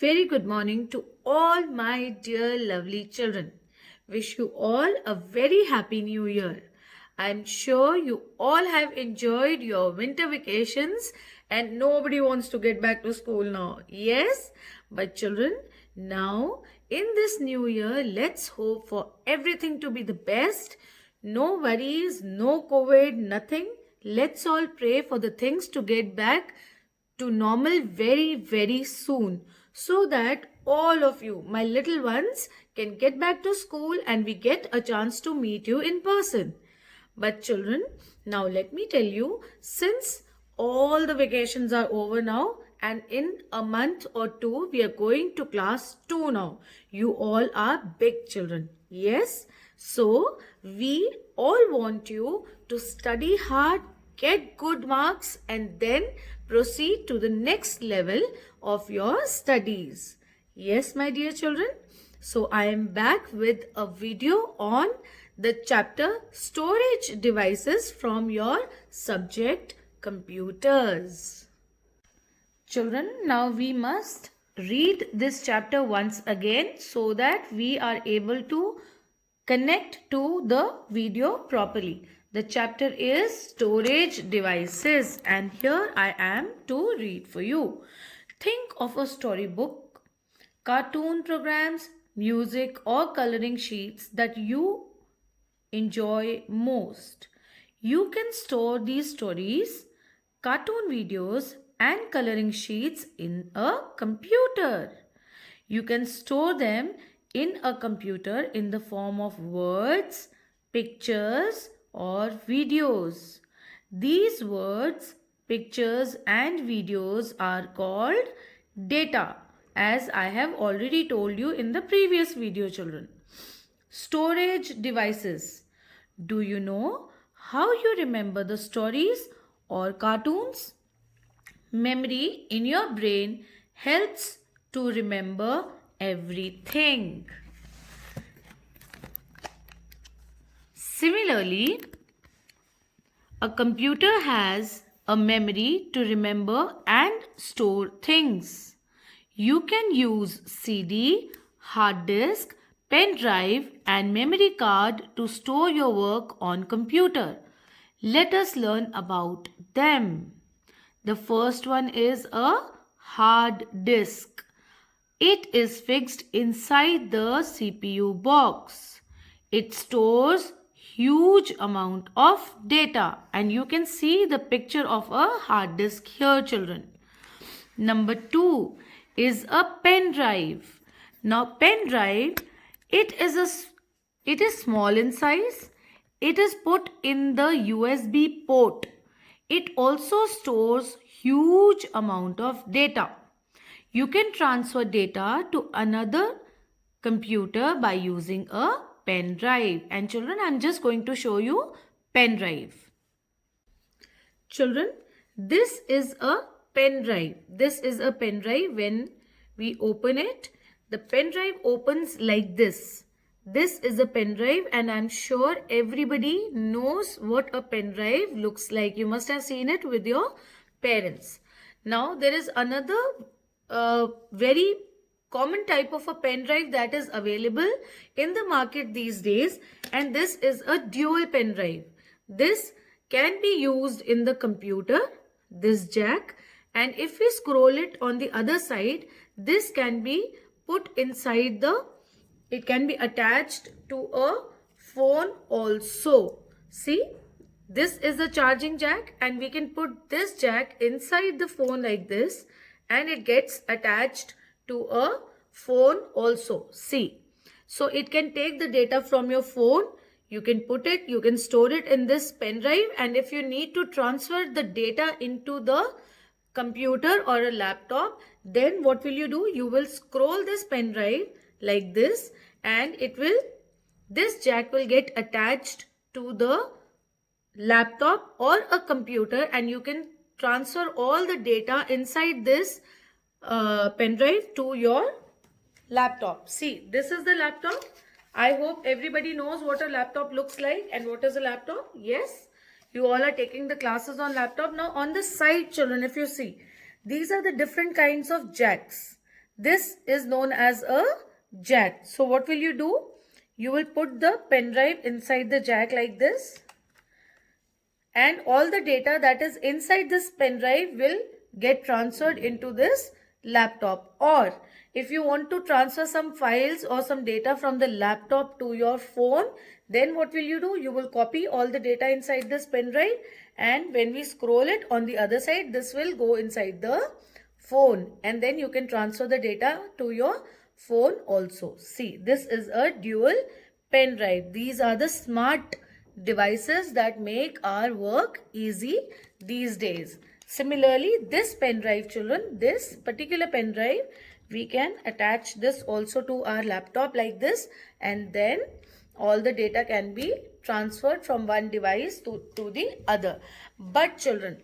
Very good morning to all my dear lovely children. Wish you all a very happy new year. I'm sure you all have enjoyed your winter vacations and nobody wants to get back to school now. Yes, but children, now in this new year, let's hope for everything to be the best. No worries, no COVID, nothing. Let's all pray for the things to get back to normal very, very soon so that all of you, my little ones, can get back to school and we get a chance to meet you in person. But children, now let me tell you, since all the vacations are over now and in a month or two we are going to class 2 now. You all are big children. Yes? So we all want you to study hard, get good marks and then proceed to the next level of your studies. Yes, my dear children. So I am back with a video on the chapter storage devices from your subject computers. Children, now we must read this chapter once again so that we are able to connect to the video properly. The chapter is storage devices and here I am to read for you. Think of a storybook, cartoon programs, music or coloring sheets that you enjoy most. You can store these stories, cartoon videos and coloring sheets in a computer. You can store them in a computer in the form of words, pictures or videos. These words, pictures and videos are called data, as I have already told you in the previous video, children. Storage devices. Do you know how you remember the stories or cartoons? Memory in your brain helps to remember everything. Similarly, a computer has a memory to remember and store things. You can use CD, hard disk, pen drive and memory card to store your work on computer. Let us learn about them. The first one is a hard disk. It is fixed inside the CPU box. It stores huge amount of data and you can see the picture of a hard disk here, children. Number 2 is a pen drive. Now pen drive, it is small in size. It is put in the USB port. It also stores huge amount of data. You can transfer data to another computer by using a pen drive. And children, I'm just going to show you pen drive. Children, this is a pen drive. This is a pen drive. When we open it, the pen drive opens like this. This is a pen drive and I'm sure everybody knows what a pen drive looks like. You must have seen it with your parents. Now there is another very common type of a pen drive that is available in the market these days, and this is a dual pen drive. This can be used in the computer, this jack, and if we scroll it on the other side, this can be put inside it can be attached to a phone also. See, this is a charging jack and we can put this jack inside the phone like this and it gets attached to a phone also. See, so it can take the data from your phone. You can put it, you can store it in this pen drive, and if you need to transfer the data into the computer or a laptop, then what will you do? You will scroll this pen drive like this and this jack will get attached to the laptop or a computer and you can transfer all the data inside this pen drive to your laptop. See, this is the laptop. I hope everybody knows what a laptop looks like and what is a laptop. Yes, you all are taking the classes on laptop. Now on the side, children, if you see, these are the different kinds of jacks. This is known as a jack. So what will you do? You will put the pen drive inside the jack like this, and all the data that is inside this pen drive will get transferred into this laptop. Or if you want to transfer some files or some data from the laptop to your phone, then what will you do? You will copy all the data inside this pen drive, and when we scroll it on the other side, this will go inside the phone, and then you can transfer the data to your phone also. See, this is a dual pen drive. These are the smart devices that make our work easy these days. Similarly, this pen drive, children, this particular pen drive, we can attach this also to our laptop like this, and then all the data can be transferred from one device to the other. But children,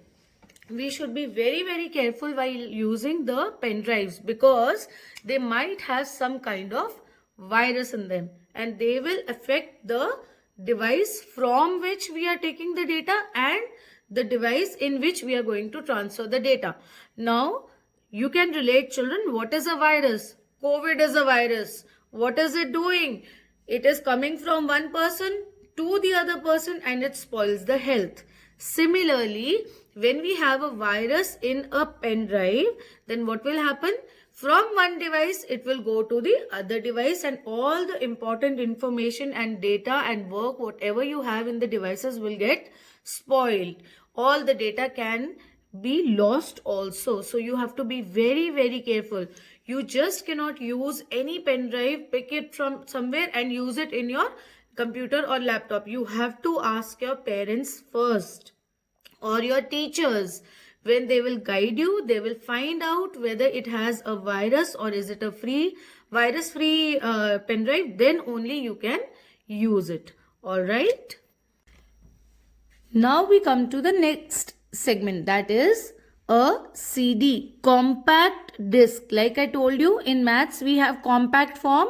we should be very careful while using the pen drives, because they might have some kind of virus in them, and they will affect the device from which we are taking the data and the device in which we are going to transfer the data. Now, you can relate, children, what is a virus? COVID is a virus. What is it doing? It is coming from one person to the other person, and it spoils the health. Similarly, when we have a virus in a pen drive, then what will happen? From one device, it will go to the other device, and all the important information and data and work, whatever you have in the devices, will get spoiled. All the data can be lost also. So you have to be very careful. You just cannot use any pen drive, pick it from somewhere and use it in your computer or laptop. You have to ask your parents first, or your teachers. When they will guide you, they will find out whether it has a virus or is it a virus free pen drive. Then only you can use it. All right. Now we come to the next segment, that is a CD, compact disc. Like I told you, in maths we have compact form.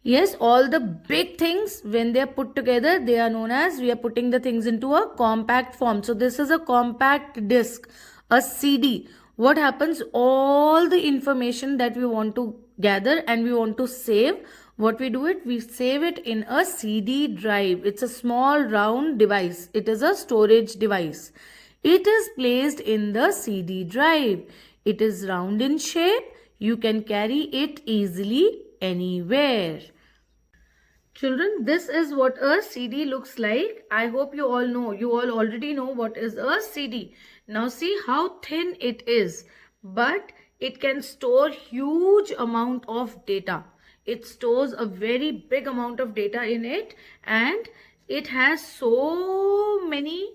Yes, all the big things, when they are put together, they are known as, we are putting the things into a compact form. So this is a compact disc, a CD. What happens? All the information that we want to gather and we want to save, what we do it? We save it in a CD drive. It's a small round device. It is a storage device. It is placed in the CD drive. It is round in shape. You can carry it easily anywhere. Children, this is what a CD looks like. I hope you all know. You all already know what is a CD. Now see how thin it is. But it can store huge amount of data. It stores a very big amount of data in it, and it has so many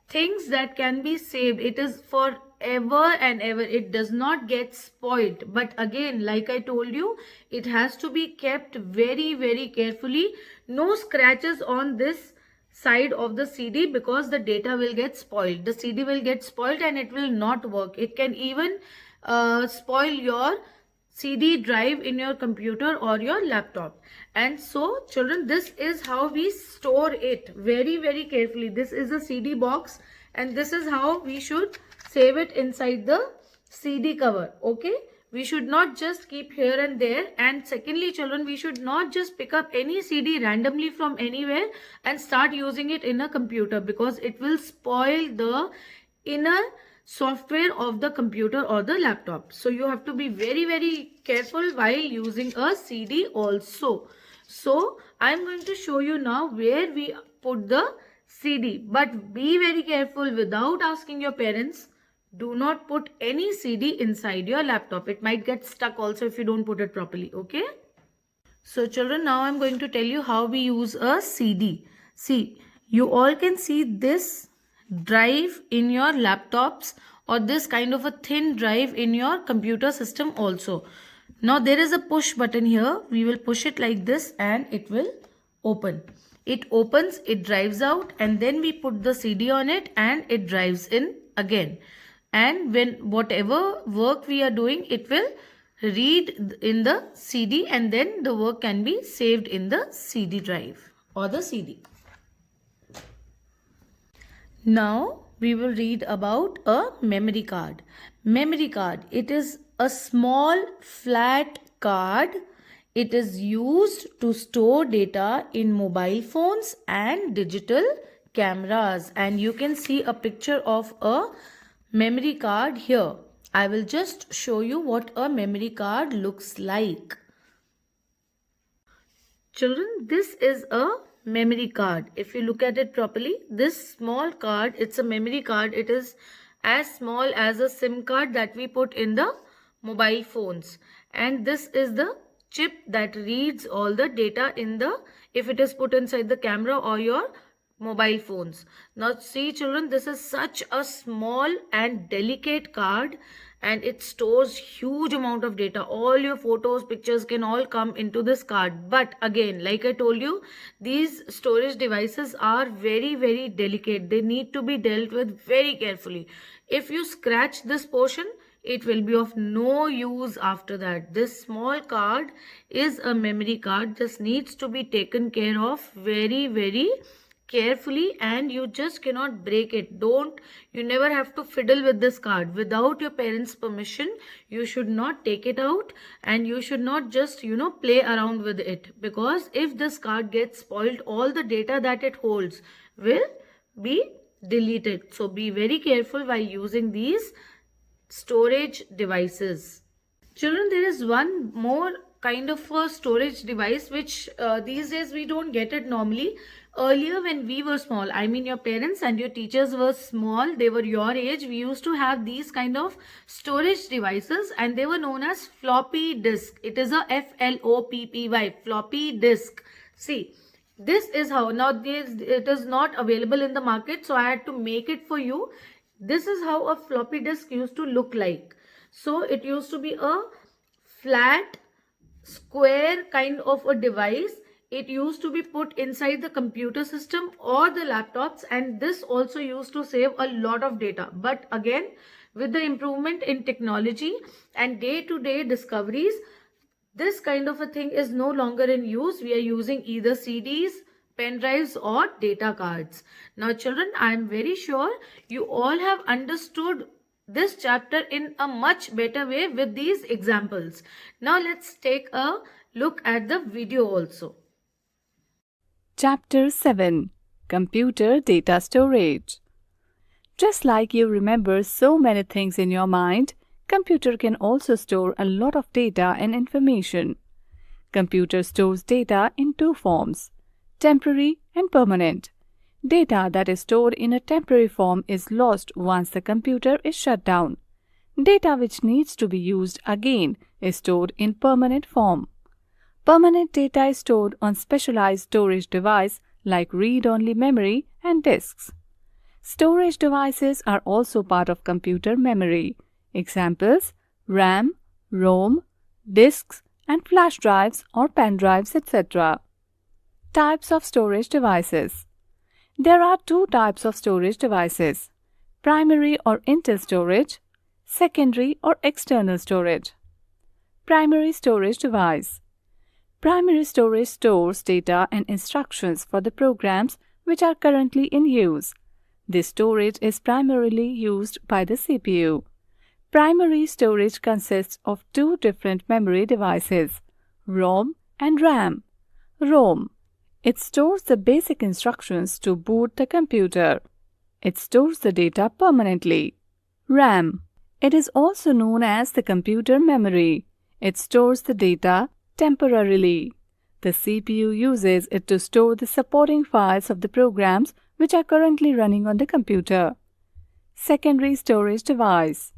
things that can be saved. It is forever and ever. It does not get spoiled. But again, like I told you, it has to be kept very carefully. No scratches on this side of the CD, because the data will get spoiled. The CD will get spoiled and it will not work. It can even spoil your CD drive in your computer or your laptop. And so children, this is how we store it very carefully. This is a CD box, and this is how we should save it inside the CD cover. Okay, we should not just keep here and there. And secondly, children, we should not just pick up any CD randomly from anywhere and start using it in a computer, because it will spoil the inner software of the computer or the laptop. So you have to be very careful while using a CD also. So I'm going to show you now where we put the CD, but be very careful without asking your parents. Do not put any CD inside your laptop. It might get stuck also if you don't put it properly. Okay. So children, now I'm going to tell you how we use a CD. See, you all can see this drive in your laptops, or this kind of a thin drive in your computer system also. Now there is a push button here. We will push it like this and it will open. It opens, it drives out, and then we put the CD on it and it drives in again. And when whatever work we are doing, it will read in the CD, and then the work can be saved in the CD drive or the CD. Now we will read about a memory card. Memory card, it is a small flat card. It is used to store data in mobile phones and digital cameras. And you can see a picture of a memory card here. I will just show you what a memory card looks like. Children, this is a memory card. If you look at it properly, this small card, it's a memory card. It is as small as a SIM card that we put in the mobile phones. And this is the chip that reads all the data in the, if it is put inside the camera or your mobile phones. Now see children, this is such a small and delicate card, and it stores huge amount of data. All your photos, pictures can all come into this card. But again, like I told you, these storage devices are very, very delicate. They need to be dealt with very carefully. If you scratch this portion, it will be of no use after that. This small card is a memory card. This needs to be taken care of very, very carefully, and you just cannot break it. You never have to fiddle with this card. Without your parents' permission, you should not take it out, and you should not just play around with it, because if this card gets spoiled, all the data that it holds will be deleted. So be very careful while using these storage devices. Children, there is one more kind of a storage device which these days we don't get it normally. Earlier when we were small, I mean your parents and your teachers were small, they were your age, we used to have these kind of storage devices, and they were known as floppy disk. It is a FLOPPY, floppy disk. See, this is how, now it is not available in the market, so I had to make it for you. This is how a floppy disk used to look like. So it used to be a flat square kind of a device. It used to be put inside the computer system or the laptops, and this also used to save a lot of data. But again, with the improvement in technology and day-to-day discoveries, this kind of a thing is no longer in use. We are using either CDs, pen drives or data cards. Now children, I am very sure you all have understood this chapter in a much better way with these examples. Now let's take a look at the video also. Chapter 7. Computer Data Storage. Just like you remember so many things in your mind, computer can also store a lot of data and information. Computer stores data in two forms: temporary and permanent. Data that is stored in a temporary form is lost once the computer is shut down. Data which needs to be used again is stored in permanent form. Permanent data is stored on specialized storage devices like read-only memory and disks. Storage devices are also part of computer memory. Examples: RAM, ROM, disks, and flash drives or pen drives, etc. Types of storage devices. There are two types of storage devices: primary or internal storage, secondary or external storage. Primary storage device. Primary storage stores data and instructions for the programs which are currently in use. This storage is primarily used by the CPU. Primary storage consists of two different memory devices, ROM and RAM. ROM. It stores the basic instructions to boot the computer. It stores the data permanently. RAM. It is also known as the computer memory. It stores the data temporarily. The CPU uses it to store the supporting files of the programs which are currently running on the computer. Secondary storage device.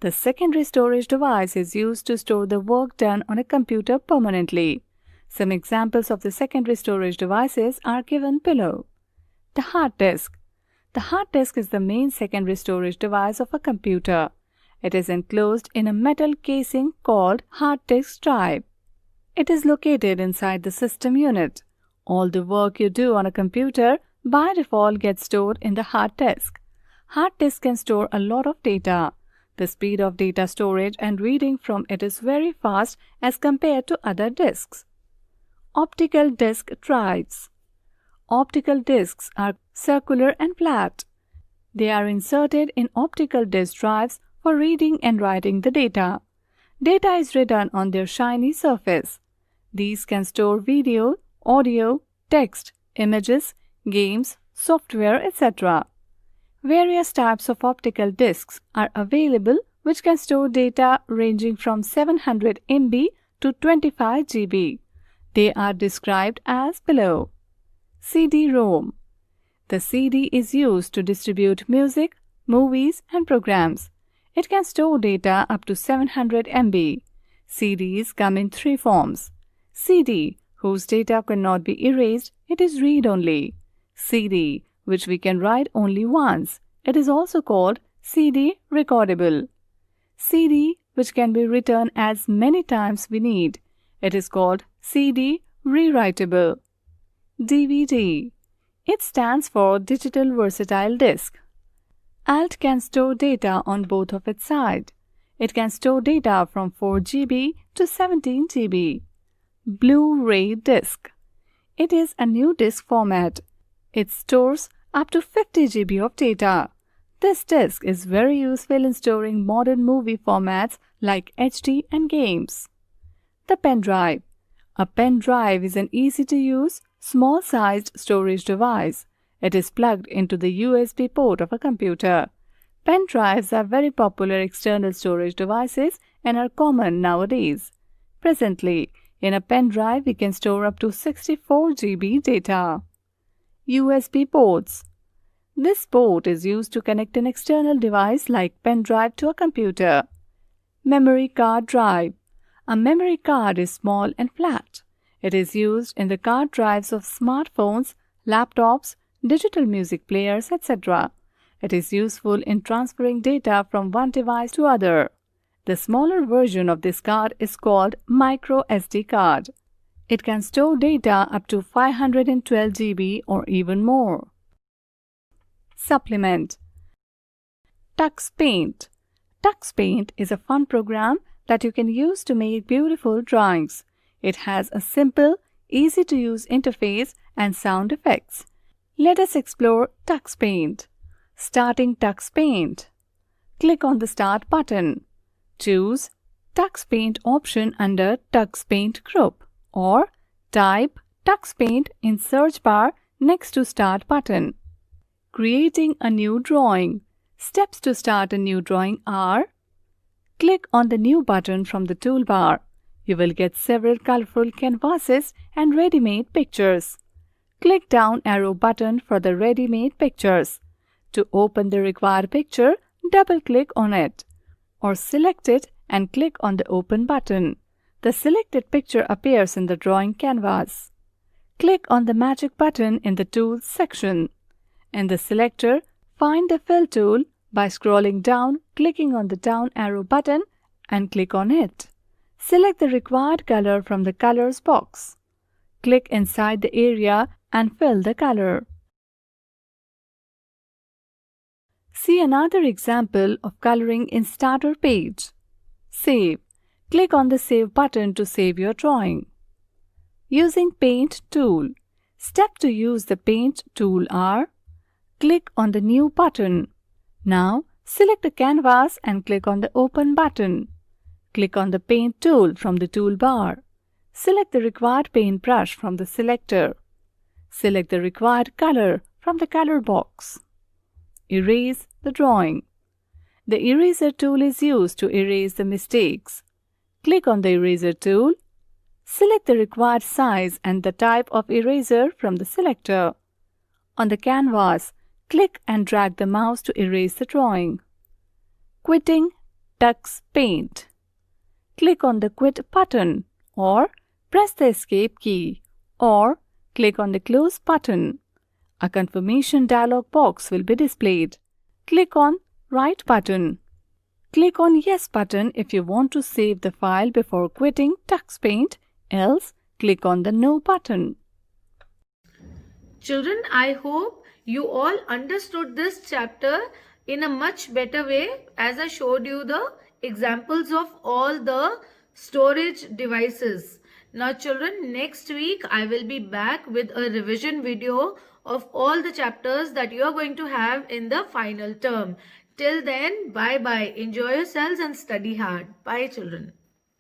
The secondary storage device is used to store the work done on a computer permanently. Some examples of the secondary storage devices are given below. The hard disk. The hard disk is the main secondary storage device of a computer. It is enclosed in a metal casing called hard disk drive. It is located inside the system unit. All the work you do on a computer by default gets stored in the hard disk. Hard disk can store a lot of data. The speed of data storage and reading from it is very fast as compared to other disks. Optical disk drives. Optical disks are circular and flat. They are inserted in optical disk drives for reading and writing the data. Data is written on their shiny surface. These can store video, audio, text, images, games, software, etc. Various types of optical discs are available which can store data ranging from 700 MB to 25 GB. They are described as below. CD-ROM. The CD is used to distribute music, movies, and programs. It can store data up to 700 MB. CDs come in three forms. CD, whose data cannot be erased, it is read-only. CD, which we can write only once. It is also called CD recordable. CD, which can be written as many times we need. It is called CD rewritable. DVD. It stands for Digital Versatile Disc. ALT can store data on both of its sides. It can store data from 4 GB to 17 GB. Blu-ray disc. It is a new disc format. It stores up to 50 GB of data. This disc is very useful in storing modern movie formats like HD and games. The pen drive. A pen drive is an easy-to-use, small-sized storage device. It is plugged into the USB port of a computer. Pen drives are very popular external storage devices and are common nowadays. Presently, in a pen drive, we can store up to 64 GB data. USB ports. This port is used to connect an external device like pen drive to a computer. Memory card drive. A memory card is small and flat. It is used in the card drives of smartphones, laptops, digital music players, etc. It is useful in transferring data from one device to other. The smaller version of this card is called micro SD card. It can store data up to 512 GB or even more. Supplement. Tux Paint. Tux Paint is a fun program that you can use to make beautiful drawings. It has a simple, easy-to-use interface and sound effects. Let us explore Tux Paint. Starting Tux Paint. Click on the Start button. Choose Tux Paint option under Tux Paint group or type Tux Paint in search bar next to Start button. Creating a new drawing. Steps to start a new drawing are: click on the New button from the toolbar. You will get several colorful canvases and ready-made pictures. Click down arrow button for the ready-made pictures. To open the required picture, double-click on it or select it and click on the Open button. The selected picture appears in the drawing canvas. Click on the Magic button in the Tools section. In the selector, find the Fill tool by scrolling down, clicking on the down arrow button and click on it. Select the required color from the Colors box. Click inside the area and fill the color. See another example of coloring in Starter page. Save. Click on the Save button to save your drawing. Using Paint tool. Steps to use the Paint tool are: click on the New button. Now, select the canvas and click on the Open button. Click on the Paint tool from the toolbar. Select the required paintbrush from the selector. Select the required color from the color box. Erase the drawing. The Eraser tool is used to erase the mistakes. Click on the Eraser tool. Select the required size and the type of eraser from the selector. On the canvas, click and drag the mouse to erase the drawing. Quitting Tux Paint. Click on the Quit button or press the Escape key or click on the Close button. A confirmation dialog box will be displayed. Click on Right button. Click on Yes button if you want to save the file before quitting Tux Paint, else click on the No button. Children, I hope you all understood this chapter in a much better way as I showed you the examples of all the storage devices. Now children, next week I will be back with a revision video of all the chapters that you are going to have in the final term. Till then, bye bye. Enjoy yourselves and study hard. Bye children.